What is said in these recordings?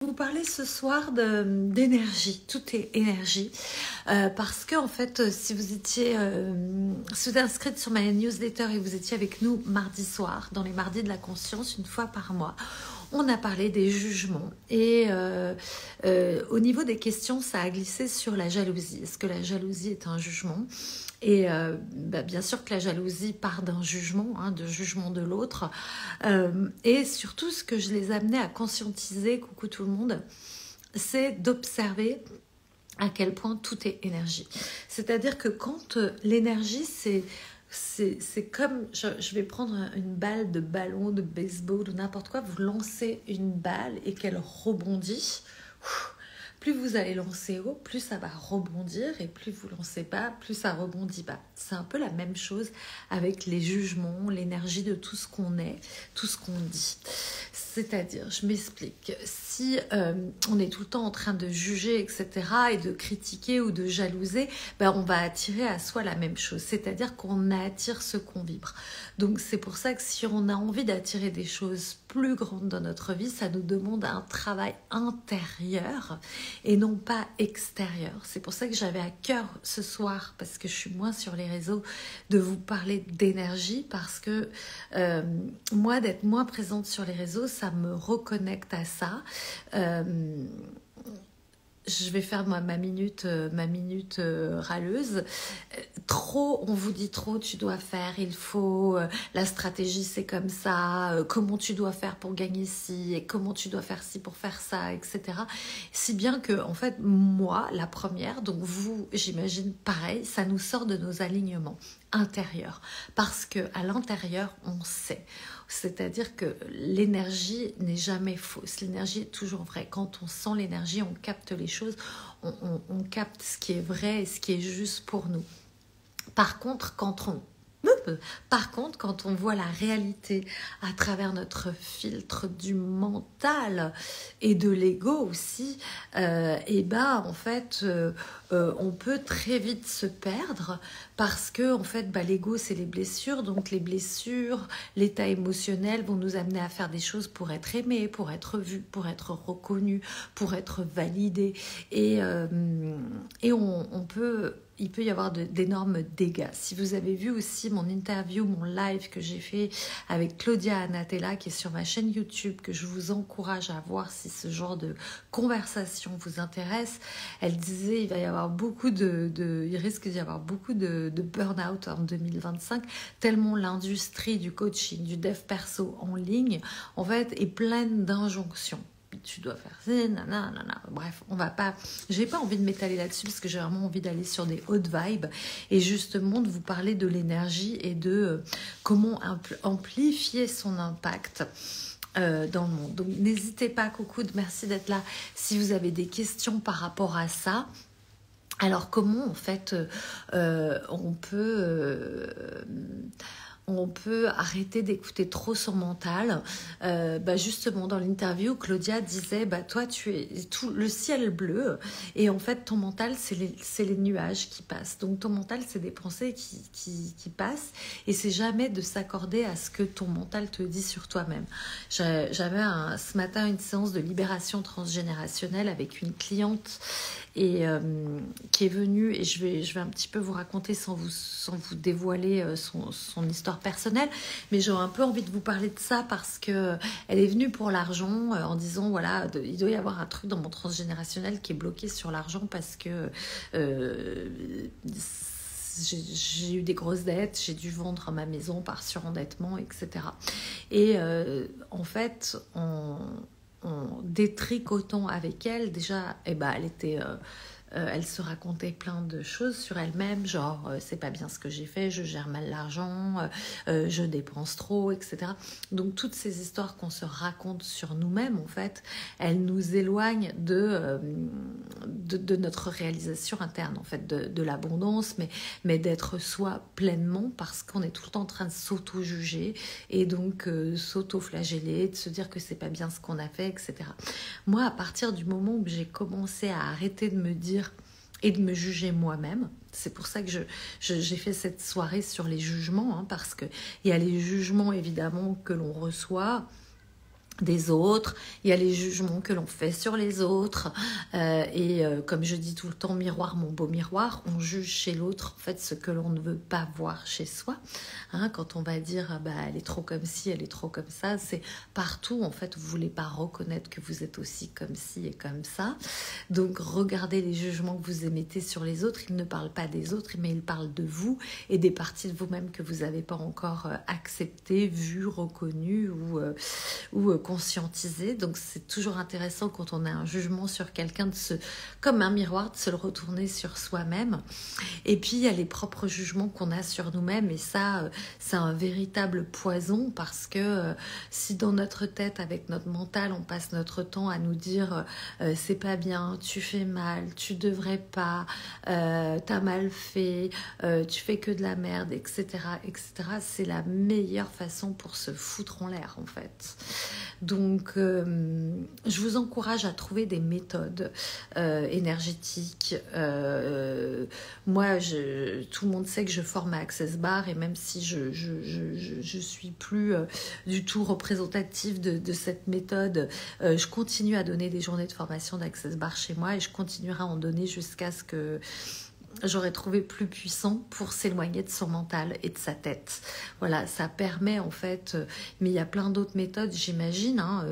Vous parlez ce soir d'énergie, tout est énergie, parce que en fait, si vous êtes inscrite sur ma newsletter et vous étiez avec nous mardi soir, dans les mardis de la conscience, une fois par mois, on a parlé des jugements et au niveau des questions, ça a glissé sur la jalousie. Est-ce que la jalousie est un jugement? Et bien sûr que la jalousie part d'un jugement, de jugement de l'autre. Et surtout, ce que je les amenais à conscientiser, coucou tout le monde, c'est d'observer à quel point tout est énergie. C'est-à-dire que quand l'énergie, c'est comme, je vais prendre une balle de ballon, de baseball ou n'importe quoi, vous lancez une balle et qu'elle rebondit. Plus vous allez lancer haut, plus ça va rebondir et plus vous lancez bas, plus ça rebondit bas. C'est un peu la même chose avec les jugements, l'énergie de tout ce qu'on est, tout ce qu'on dit. C'est-à-dire, je m'explique, si on est tout le temps en train de juger, etc., et de critiquer ou de jalouser, on va attirer à soi la même chose. C'est-à-dire qu'on attire ce qu'on vibre. Donc c'est pour ça que si on a envie d'attirer des choses plus grandes dans notre vie, ça nous demande un travail intérieur et non pas extérieur. C'est pour ça que j'avais à cœur ce soir, parce que je suis moins sur les réseaux, de vous parler d'énergie, parce que moi, d'être moins présente sur les réseaux, ça me reconnecte à ça. Je vais faire ma minute râleuse. Trop, on vous dit trop, tu dois faire, il faut, la stratégie c'est comme ça, comment tu dois faire pour gagner ci, et comment tu dois faire ci pour faire ça, etc. Si bien que, en fait, moi, la première, donc vous, j'imagine pareil, ça nous sort de nos alignements intérieurs. Parce que à l'intérieur, on sait. C'est-à-dire que l'énergie n'est jamais fausse. L'énergie est toujours vraie. Quand on sent l'énergie, on capte les choses, on capte ce qui est vrai et ce qui est juste pour nous. Par contre, quand on voit la réalité à travers notre filtre du mental et de l'ego aussi, en fait, on peut très vite se perdre parce que en fait, l'ego, c'est les blessures. Donc les blessures, l'état émotionnel vont nous amener à faire des choses pour être aimé, pour être vu, pour être reconnu, pour être validé. Et il peut y avoir d'énormes dégâts. Si vous avez vu aussi mon interview, mon live que j'ai fait avec Claudia Anatella, qui est sur ma chaîne YouTube, que je vous encourage à voir si ce genre de conversation vous intéresse, elle disait il risque d'y avoir beaucoup de burn-out en 2025, tellement l'industrie du coaching, du dev perso en ligne, en fait, est pleine d'injonctions. Tu dois faire ça, nanana. Bref, on va pas. J'ai pas envie de m'étaler là-dessus parce que j'ai vraiment envie d'aller sur des hautes vibes et justement de vous parler de l'énergie et de comment amplifier son impact dans le monde. Donc n'hésitez pas, coucou, merci d'être là. Si vous avez des questions par rapport à ça. Alors comment en fait on peut arrêter d'écouter trop son mental. Justement, dans l'interview, Claudia disait, toi, tu es tout le ciel bleu, et en fait, ton mental, c'est les nuages qui passent. Donc, ton mental, c'est des pensées qui passent, et c'est jamais de s'accorder à ce que ton mental te dit sur toi-même. J'avais ce matin une séance de libération transgénérationnelle avec une cliente et qui est venue, et je vais un petit peu vous raconter sans vous dévoiler son histoire personnelle, mais j'ai un peu envie de vous parler de ça parce que elle est venue pour l'argent en disant voilà, il doit y avoir un truc dans mon transgénérationnel qui est bloqué sur l'argent parce que j'ai eu des grosses dettes, j'ai dû vendre ma maison par surendettement, etc. Et en fait, en détricotant avec elle, déjà, elle était... elle se racontait plein de choses sur elle-même, genre c'est pas bien ce que j'ai fait, je gère mal l'argent, je dépense trop, etc. Donc toutes ces histoires qu'on se raconte sur nous-mêmes, en fait, elles nous éloignent de notre réalisation interne, en fait, de l'abondance, mais d'être soi pleinement, parce qu'on est tout le temps en train de s'auto-juger et donc s'auto-flageller, de se dire que c'est pas bien ce qu'on a fait, etc. Moi, à partir du moment où j'ai commencé à arrêter de me dire et de me juger moi-même, c'est pour ça que j'ai fait cette soirée sur les jugements, parce qu'il y a les jugements évidemment que l'on reçoit des autres, il y a les jugements que l'on fait sur les autres, comme je dis tout le temps, miroir mon beau miroir, on juge chez l'autre en fait ce que l'on ne veut pas voir chez soi, hein, quand on va dire ah bah, elle est trop comme ci, elle est trop comme ça, c'est partout en fait, vous voulez pas reconnaître que vous êtes aussi comme ci et comme ça, donc regardez les jugements que vous émettez sur les autres, ils ne parlent pas des autres mais ils parlent de vous et des parties de vous-même que vous n'avez pas encore acceptées, vues, reconnues ou conscientiser. Donc c'est toujours intéressant quand on a un jugement sur quelqu'un comme un miroir, de se le retourner sur soi-même. Et puis il y a les propres jugements qu'on a sur nous-mêmes et ça c'est un véritable poison parce que si dans notre tête avec notre mental on passe notre temps à nous dire c'est pas bien, tu fais mal, tu devrais pas, t'as mal fait, tu fais que de la merde, etc., etc., c'est la meilleure façon pour se foutre en l'air en fait. Donc, je vous encourage à trouver des méthodes énergétiques. Moi, tout le monde sait que je forme à Access Bar et même si je suis plus du tout représentative de cette méthode, je continue à donner des journées de formation d'Access Bar chez moi et je continuerai à en donner jusqu'à ce que j'aurais trouvé plus puissant pour s'éloigner de son mental et de sa tête. Voilà, ça permet en fait, mais il y a plein d'autres méthodes, j'imagine, hein,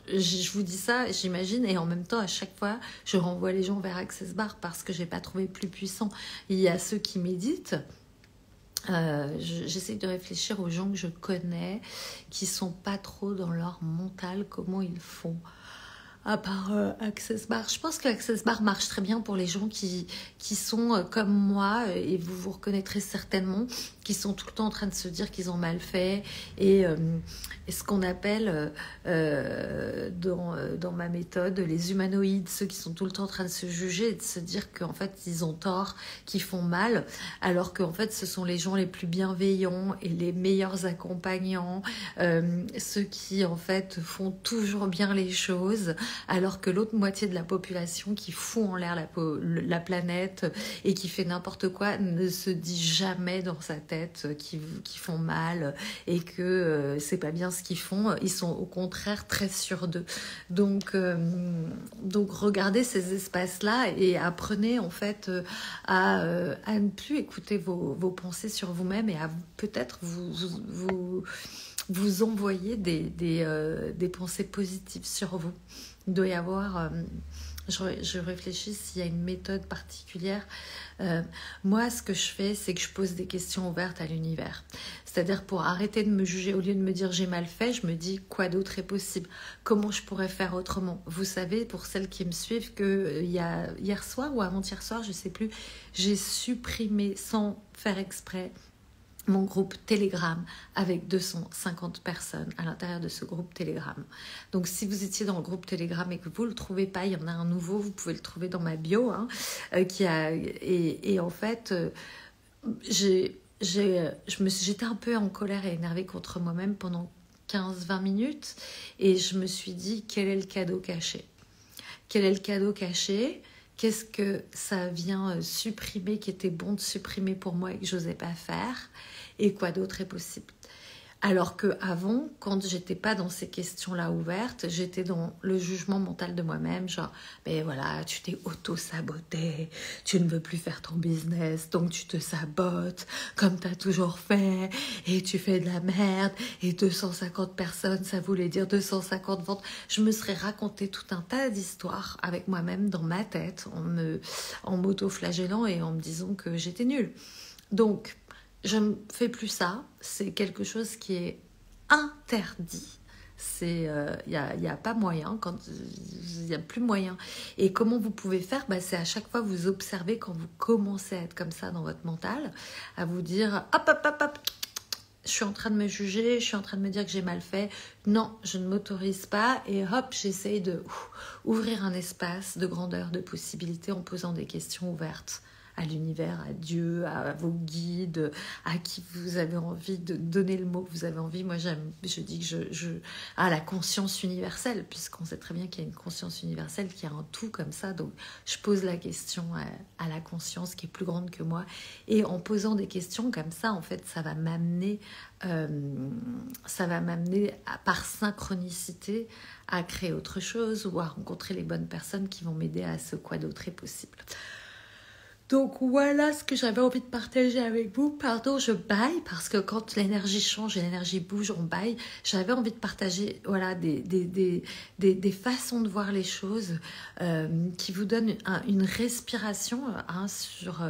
je vous dis ça, j'imagine, et en même temps, à chaque fois, je renvoie les gens vers Access Bar parce que j'ai pas trouvé plus puissant. Il y a ceux qui méditent. J'essaie de réfléchir aux gens que je connais qui sont pas trop dans leur mental, comment ils font. À part Access Bar. Je pense que Access Bar marche très bien pour les gens qui sont comme moi, et vous vous reconnaîtrez certainement, qui sont tout le temps en train de se dire qu'ils ont mal fait, et ce qu'on appelle dans ma méthode les humanoïdes, ceux qui sont tout le temps en train de se juger et de se dire qu'en fait ils ont tort, qu'ils font mal, alors qu'en fait ce sont les gens les plus bienveillants et les meilleurs accompagnants, ceux qui en fait font toujours bien les choses, alors que l'autre moitié de la population qui fout en l'air la planète et qui fait n'importe quoi ne se dit jamais dans sa tête qu'ils font mal et que c'est pas bien ce qu'ils font. Ils sont au contraire très sûrs d'eux. Donc regardez ces espaces-là et apprenez en fait à ne plus écouter vos pensées sur vous-même et à peut-être vous envoyer des pensées positives sur vous. Il doit y avoir, je réfléchis s'il y a une méthode particulière. Moi, ce que je fais, c'est que je pose des questions ouvertes à l'univers. C'est-à-dire pour arrêter de me juger, au lieu de me dire j'ai mal fait, je me dis quoi d'autre est possible, comment je pourrais faire autrement. Vous savez, pour celles qui me suivent, que hier soir ou avant-hier soir, je ne sais plus, j'ai supprimé sans faire exprès mon groupe Telegram avec 250 personnes à l'intérieur de ce groupe Telegram. Donc si vous étiez dans le groupe Telegram et que vous ne le trouvez pas, il y en a un nouveau, vous pouvez le trouver dans ma bio, hein, et en fait, j'étais un peu en colère et énervée contre moi-même pendant 15-20 minutes et je me suis dit, quel est le cadeau caché ? Quel est le cadeau caché ? Qu'est-ce que ça vient supprimer, qui était bon de supprimer pour moi et que je n'osais pas faire ? Et quoi d'autre est possible ? Alors qu'avant, quand j'étais pas dans ces questions-là ouvertes, j'étais dans le jugement mental de moi-même, genre, mais voilà, tu t'es auto-saboté, tu ne veux plus faire ton business, donc tu te sabotes, comme tu as toujours fait, et tu fais de la merde, et 250 personnes, ça voulait dire 250 ventes. Je me serais raconté tout un tas d'histoires avec moi-même dans ma tête, en m'auto-flagellant et en me disant que j'étais nulle. Donc, je ne fais plus ça, c'est quelque chose qui est interdit. Il n'y a pas moyen, il n'y a plus moyen. Et comment vous pouvez faire ? C'est à chaque fois vous observer quand vous commencez à être comme ça dans votre mental, à vous dire hop, hop, hop, hop, je suis en train de me juger, je suis en train de me dire que j'ai mal fait. Non, je ne m'autorise pas et hop, j'essaye de ouvrir un espace de grandeur, de possibilités en posant des questions ouvertes à l'univers, à Dieu, à vos guides, à qui vous avez envie de donner le mot que vous avez envie. Moi, je dis que à la conscience universelle, puisqu'on sait très bien qu'il y a une conscience universelle qui a un tout comme ça. Donc, je pose la question à la conscience qui est plus grande que moi. Et en posant des questions comme ça, en fait, ça va m'amener par synchronicité à créer autre chose ou à rencontrer les bonnes personnes qui vont m'aider à ce quoi d'autre est possible. Donc voilà ce que j'avais envie de partager avec vous. Pardon, je baille parce que quand l'énergie change et l'énergie bouge, on baille. J'avais envie de partager des façons de voir les choses qui vous donnent une respiration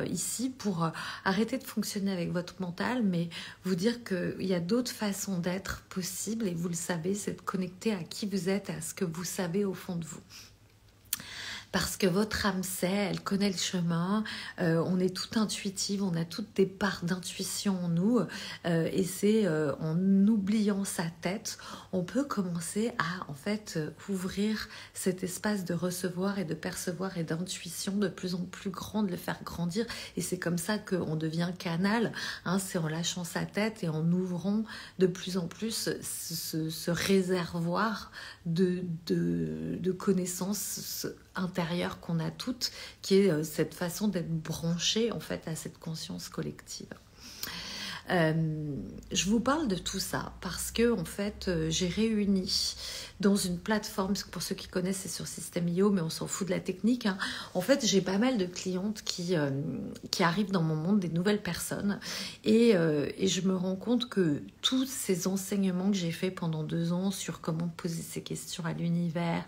ici pour arrêter de fonctionner avec votre mental, mais vous dire qu'il y a d'autres façons d'être possibles et vous le savez, c'est de connecter à qui vous êtes, à ce que vous savez au fond de vous. Parce que votre âme sait, elle connaît le chemin, on est tout intuitive, on a toutes des parts d'intuition en nous, et c'est en oubliant sa tête, on peut commencer à en fait ouvrir cet espace de recevoir et de percevoir et d'intuition de plus en plus grand, de le faire grandir, et c'est comme ça qu'on devient canal, hein, c'est en lâchant sa tête et en ouvrant de plus en plus ce réservoir de connaissances intérieure qu'on a toutes, qui est cette façon d'être branchée en fait à cette conscience collective. Je vous parle de tout ça parce que en fait j'ai réuni dans une plateforme, pour ceux qui connaissent c'est sur System.io, mais on s'en fout de la technique, hein. En fait j'ai pas mal de clientes qui arrivent dans mon monde, des nouvelles personnes, et je me rends compte que tous ces enseignements que j'ai fait pendant 2 ans sur comment poser ces questions à l'univers,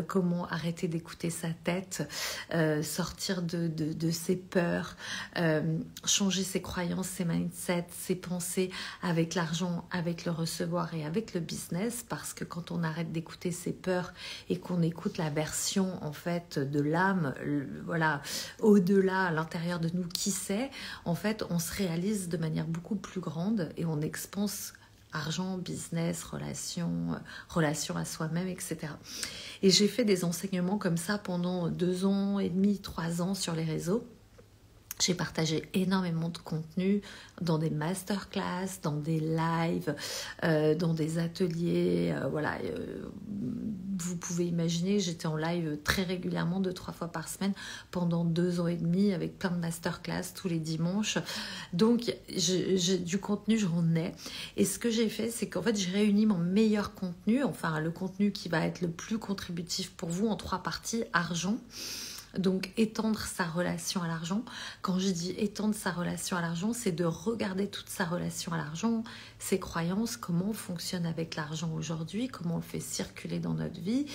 comment arrêter d'écouter sa tête, sortir de ses peurs, changer ses croyances, ses mindsets, ses pensées avec l'argent, avec le recevoir et avec le business, parce que quand on arrête d'écouter ses peurs et qu'on écoute la version en fait de l'âme, voilà, au-delà, à l'intérieur de nous, qui sait, en fait on se réalise de manière beaucoup plus grande et on expanse argent, business, relation à soi-même, etc. Et j'ai fait des enseignements comme ça pendant 2 ans et demi, 3 ans sur les réseaux. J'ai partagé énormément de contenu dans des masterclass, dans des lives, dans des ateliers. Voilà, vous pouvez imaginer, j'étais en live très régulièrement, 2-3 fois par semaine, pendant 2 ans et demi, avec plein de masterclass tous les dimanches. Donc, du contenu, j'en ai. Et ce que j'ai fait, c'est qu'en fait, j'ai réuni mon meilleur contenu, enfin le contenu qui va être le plus contributif pour vous en 3 parties, argent. Donc étendre sa relation à l'argent. Quand je dis étendre sa relation à l'argent, c'est de regarder toute sa relation à l'argent, ses croyances, comment on fonctionne avec l'argent aujourd'hui, comment on le fait circuler dans notre vie,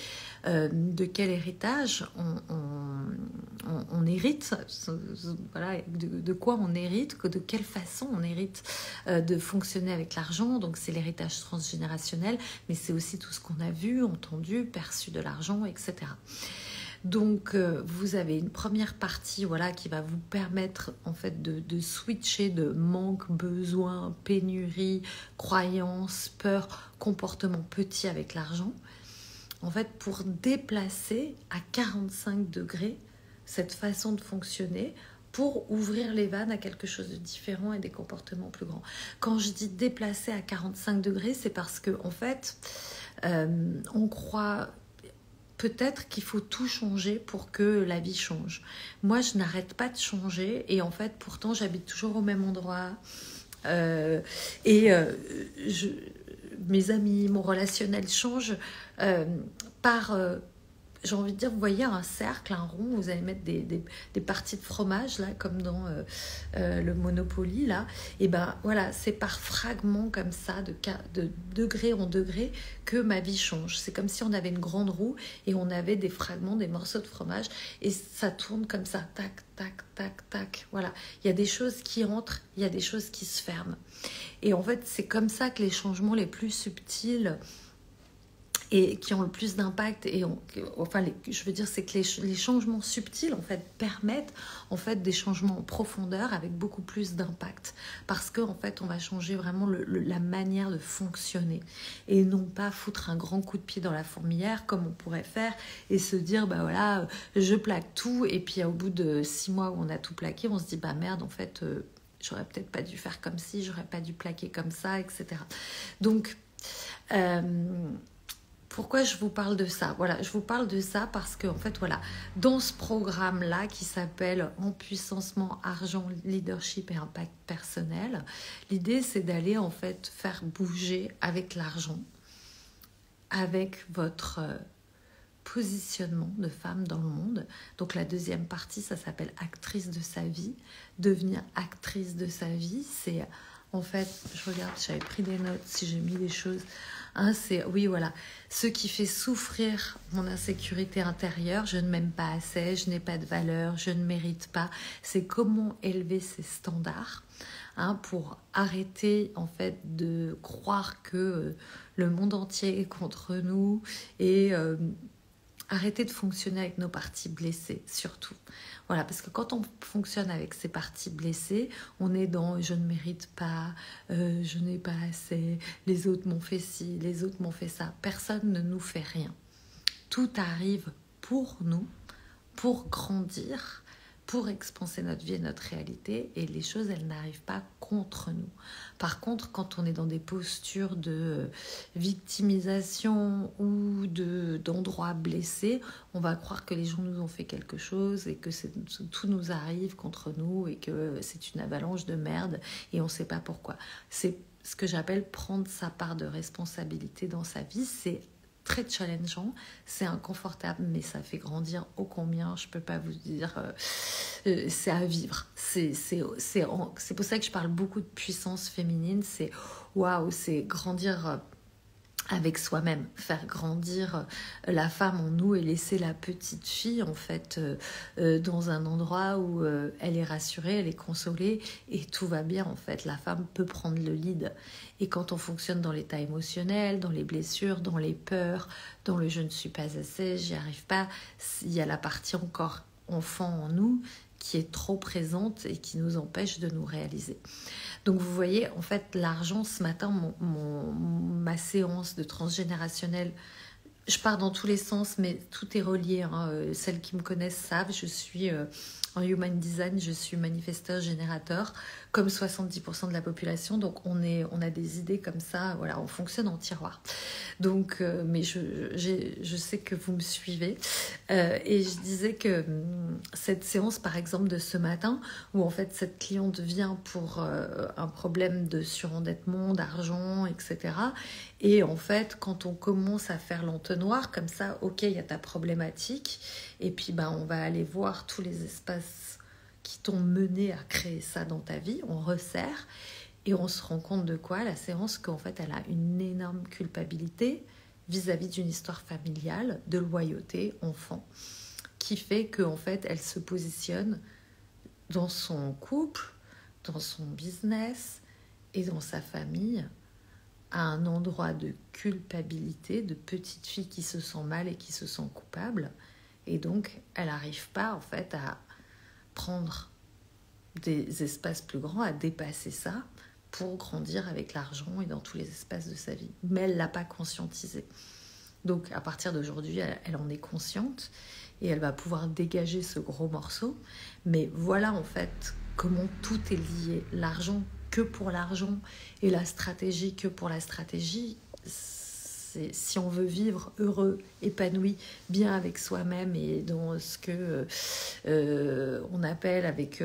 de quel héritage on hérite, voilà, de quoi on hérite, de quelle façon on hérite de fonctionner avec l'argent. Donc c'est l'héritage transgénérationnel, mais c'est aussi tout ce qu'on a vu, entendu, perçu de l'argent, etc. Donc, vous avez une première partie, voilà, qui va vous permettre en fait de switcher de manque, besoin, pénurie, croyance, peur, comportement petit avec l'argent. En fait, pour déplacer à 45 degrés cette façon de fonctionner, pour ouvrir les vannes à quelque chose de différent et des comportements plus grands. Quand je dis déplacer à 45 degrés, c'est parce que en fait, on croit peut-être qu'il faut tout changer pour que la vie change. Moi, je n'arrête pas de changer et en fait, pourtant, j'habite toujours au même endroit. Mes amis, mon relationnel change par... j'ai envie de dire, vous voyez un cercle, un rond, vous allez mettre des parties de fromage, là, comme dans le Monopoly, là. Et ben voilà, c'est par fragments comme ça, de degré en degré, que ma vie change. C'est comme si on avait une grande roue et on avait des fragments, des morceaux de fromage, et ça tourne comme ça, tac, tac, tac, tac. Voilà, il y a des choses qui entrent, il y a des choses qui se ferment. Et en fait, c'est comme ça que les changements les plus subtils et qui ont le plus d'impact. Et enfin, je veux dire, c'est que les changements subtils en fait permettent en fait des changements en profondeur avec beaucoup plus d'impact, parce que en fait on va changer vraiment la manière de fonctionner et non pas foutre un grand coup de pied dans la fourmilière comme on pourrait faire et se dire bah voilà, je plaque tout, et puis au bout de 6 mois où on a tout plaqué, on se dit bah merde, en fait j'aurais peut-être pas dû faire comme ci, j'aurais pas dû plaquer comme ça, etc. Donc pourquoi je vous parle de ça? Voilà, je vous parle de ça parce que, en fait, voilà, dans ce programme-là qui s'appelle Empuissancement, Argent, Leadership et Impact Personnel, l'idée c'est d'aller en fait faire bouger avec l'argent, avec votre positionnement de femme dans le monde. Donc la deuxième partie, ça s'appelle Actrice de sa vie. Devenir actrice de sa vie, c'est en fait, je regarde, j'avais pris des notes, si j'ai mis des choses. C'est, oui, voilà, ce qui fait souffrir mon insécurité intérieure, je ne m'aime pas assez, je n'ai pas de valeur, je ne mérite pas. C'est comment élever ses standards pour arrêter en fait de croire que le monde entier est contre nous et arrêter de fonctionner avec nos parties blessées, surtout. Voilà, parce que quand on fonctionne avec ces parties blessées, on est dans « je ne mérite pas, je n'ai pas assez, les autres m'ont fait ci, les autres m'ont fait ça ». Personne ne nous fait rien. Tout arrive pour nous, pour grandir, pour expanser notre vie et notre réalité, et les choses, elles n'arrivent pas contre nous. Par contre, quand on est dans des postures de victimisation ou d'endroits blessés, on va croire que les gens nous ont fait quelque chose et que tout nous arrive contre nous et que c'est une avalanche de merde et on ne sait pas pourquoi. C'est ce que j'appelle prendre sa part de responsabilité dans sa vie. C'est très challengeant, c'est inconfortable, mais ça fait grandir ô combien, je peux pas vous dire, c'est à vivre. C'est pour ça que je parle beaucoup de puissance féminine, c'est waouh, c'est grandir avec soi-même, faire grandir la femme en nous et laisser la petite fille en fait dans un endroit où elle est rassurée, elle est consolée et tout va bien en fait. La femme peut prendre le lead. Et quand on fonctionne dans l'état émotionnel, dans les blessures, dans les peurs, dans le je ne suis pas assez, j'y arrive pas, il y a la partie encore enfant en nous qui est trop présente et qui nous empêche de nous réaliser. Donc vous voyez, en fait, l'argent, ce matin, ma séance de transgénérationnel, je pars dans tous les sens, mais tout est relié. Celles qui me connaissent savent, je suis en Human Design, je suis manifesteur générateur, comme 70% de la population. Donc on a des idées comme ça, voilà, on fonctionne en tiroir. Donc, mais je sais que vous me suivez. Et je disais que cette séance, par exemple, de ce matin, où en fait cette cliente vient pour un problème de surendettement, d'argent, etc. Et en fait, quand on commence à faire l'entonnoir, comme ça, ok, il y a ta problématique, et puis on va aller voir tous les espaces qui t'ont mené à créer ça dans ta vie, on resserre, et on se rend compte de quoi? La séance, qu'en fait, elle a une énorme culpabilité vis-à-vis d'une histoire familiale, de loyauté, enfant, qui fait qu'en fait, elle se positionne dans son couple, dans son business et dans sa famille, à un endroit de culpabilité, de petite fille qui se sent mal et qui se sent coupable. Et donc, elle n'arrive pas, en fait, à prendre des espaces plus grands, à dépasser ça pour grandir avec l'argent et dans tous les espaces de sa vie. Mais elle ne l'a pas conscientisé. Donc, à partir d'aujourd'hui, elle en est consciente et elle va pouvoir dégager ce gros morceau. Mais voilà, en fait, comment tout est lié. L'argent que pour l'argent et la stratégie que pour la stratégie. Si on veut vivre heureux, épanoui, bien avec soi-même et dans ce que on appelle avec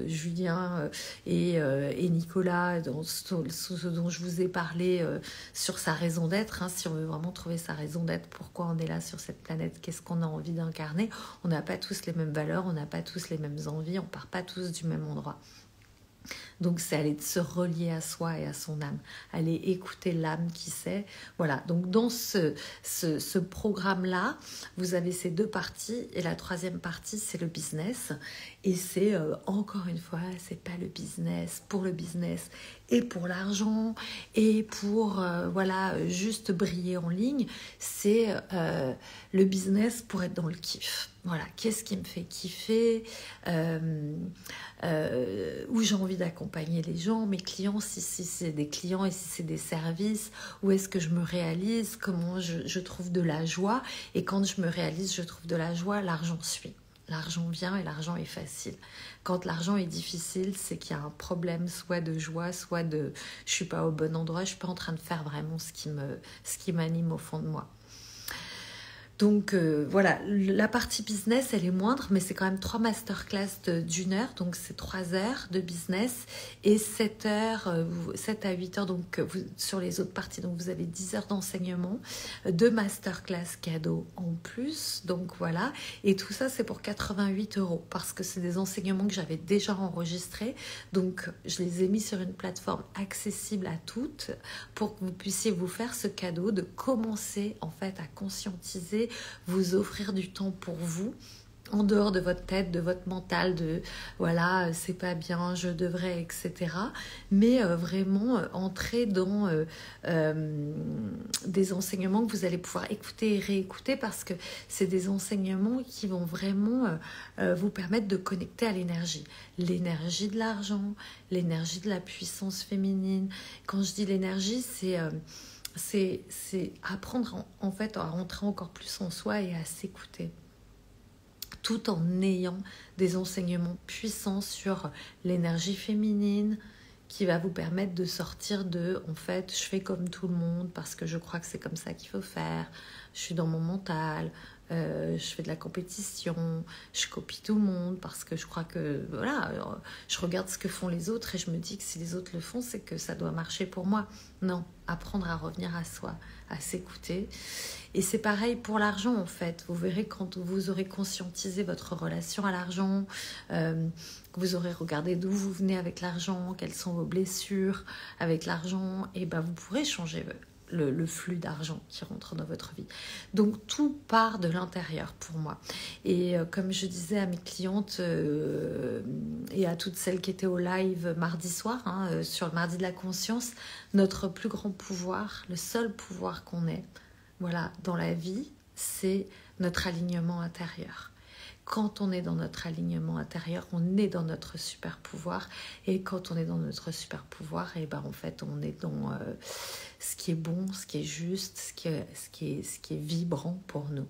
Julien et Nicolas, dans ce dont je vous ai parlé sur sa raison d'être, si on veut vraiment trouver sa raison d'être, pourquoi on est là sur cette planète, qu'est-ce qu'on a envie d'incarner, on n'a pas tous les mêmes valeurs, on n'a pas tous les mêmes envies, on part pas tous du même endroit. Donc c'est aller se relier à soi et à son âme, aller écouter l'âme qui sait. Voilà, donc dans ce programme-là, vous avez ces deux parties et la troisième partie, c'est le business. Et c'est, encore une fois, c'est pas le business pour le business et pour l'argent et pour, voilà, juste briller en ligne. C'est le business pour être dans le kiff. Voilà, qu'est-ce qui me fait kiffer, où j'ai envie d'accompagner les gens, mes clients, si c'est des clients et si c'est des services, où est-ce que je me réalise, comment je trouve de la joie. Et quand je me réalise, je trouve de la joie, l'argent suit. L'argent vient et l'argent est facile. Quand l'argent est difficile, c'est qu'il y a un problème soit de joie, soit de je suis pas au bon endroit, je suis pas en train de faire vraiment ce qui m'anime au fond de moi. Donc voilà, la partie business, elle est moindre, mais c'est quand même 3 masterclass d'1 heure, donc c'est 3 heures de business et 7 heures, 7 à 8 heures donc, sur les autres parties. Donc vous avez 10 heures d'enseignement, 2 masterclass cadeaux en plus, donc voilà. Et tout ça, c'est pour 88 € parce que c'est des enseignements que j'avais déjà enregistrés. Donc je les ai mis sur une plateforme accessible à toutes pour que vous puissiez vous faire ce cadeau de commencer en fait à conscientiser, vous offrir du temps pour vous en dehors de votre tête, de votre mental, de voilà, c'est pas bien, je devrais, etc. Mais vraiment entrer dans des enseignements que vous allez pouvoir écouter et réécouter parce que c'est des enseignements qui vont vraiment vous permettre de connecter à l'énergie. L'énergie de l'argent, l'énergie de la puissance féminine. Quand je dis l'énergie, c'est apprendre en fait à rentrer encore plus en soi et à s'écouter tout en ayant des enseignements puissants sur l'énergie féminine qui va vous permettre de sortir de en fait je fais comme tout le monde parce que je crois que c'est comme ça qu'il faut faire, je suis dans mon mental, je fais de la compétition, je copie tout le monde parce que je crois que voilà, je regarde ce que font les autres et je me dis que si les autres le font, c'est que ça doit marcher pour moi. Non, apprendre à revenir à soi, à s'écouter. Et c'est pareil pour l'argent en fait. Vous verrez quand vous aurez conscientisé votre relation à l'argent, que vous aurez regardé d'où vous venez avec l'argent, quelles sont vos blessures avec l'argent, et ben vous pourrez changer le flux d'argent qui rentre dans votre vie. Donc tout part de l'intérieur pour moi. Et comme je disais à mes clientes et à toutes celles qui étaient au live mardi soir, sur le mardi de la conscience, notre plus grand pouvoir, le seul pouvoir qu'on ait, voilà, dans la vie, c'est notre alignement intérieur. Quand on est dans notre alignement intérieur, on est dans notre super pouvoir. Et quand on est dans notre super pouvoir, et ben en fait, on est dans ce qui est bon, ce qui est juste, ce qui est vibrant pour nous.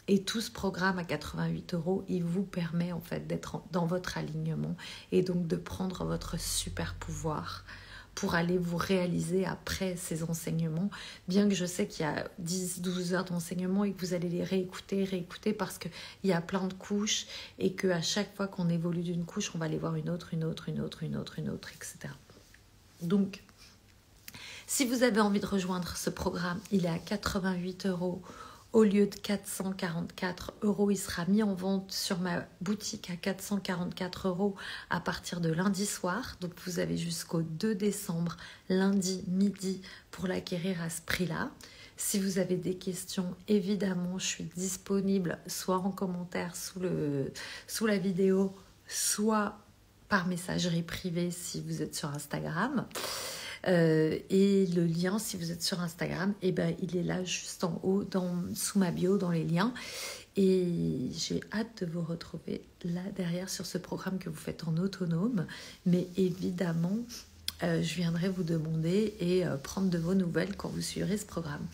Et tout ce programme à 88 €, il vous permet en fait d'être dans votre alignement et donc de prendre votre super pouvoir pour aller vous réaliser après ces enseignements, bien que je sais qu'il y a 10-12 heures d'enseignement et que vous allez les réécouter parce qu'il y a plein de couches et qu'à chaque fois qu'on évolue d'une couche, on va aller voir une autre, etc. Donc, si vous avez envie de rejoindre ce programme, il est à 88 € au lieu de 444 €. Il sera mis en vente sur ma boutique à 444 € à partir de lundi soir. Donc vous avez jusqu'au 2 décembre, lundi midi, pour l'acquérir à ce prix-là. Si vous avez des questions, évidemment, je suis disponible soit en commentaire sous la vidéo, soit par messagerie privée si vous êtes sur Instagram. Et le lien, si vous êtes sur Instagram, eh ben, il est là juste en haut, sous ma bio, dans les liens. Et j'ai hâte de vous retrouver là derrière sur ce programme que vous faites en autonome. Mais évidemment, je viendrai vous demander et prendre de vos nouvelles quand vous suivrez ce programme.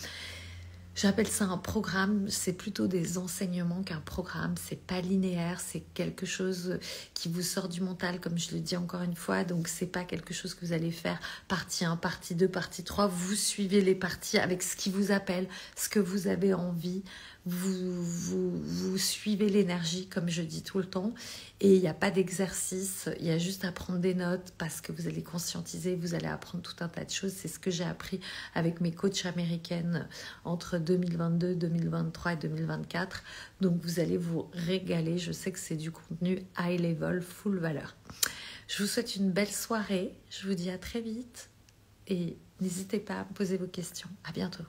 J'appelle ça un programme, c'est plutôt des enseignements qu'un programme, c'est pas linéaire, c'est quelque chose qui vous sort du mental, comme je le dis encore une fois, donc c'est pas quelque chose que vous allez faire partie 1, partie 2, partie 3, vous suivez les parties avec ce qui vous appelle, ce que vous avez envie, vous suivez l'énergie, comme je dis tout le temps, et il n'y a pas d'exercice, il y a juste à prendre des notes parce que vous allez conscientiser, vous allez apprendre tout un tas de choses. C'est ce que j'ai appris avec mes coachs américaines entre 2022, 2023 et 2024. Donc vous allez vous régaler, je sais que c'est du contenu high level, full valeur. Je vous souhaite une belle soirée. Je vous dis à très vite et n'hésitez pas à me poser vos questions. À bientôt.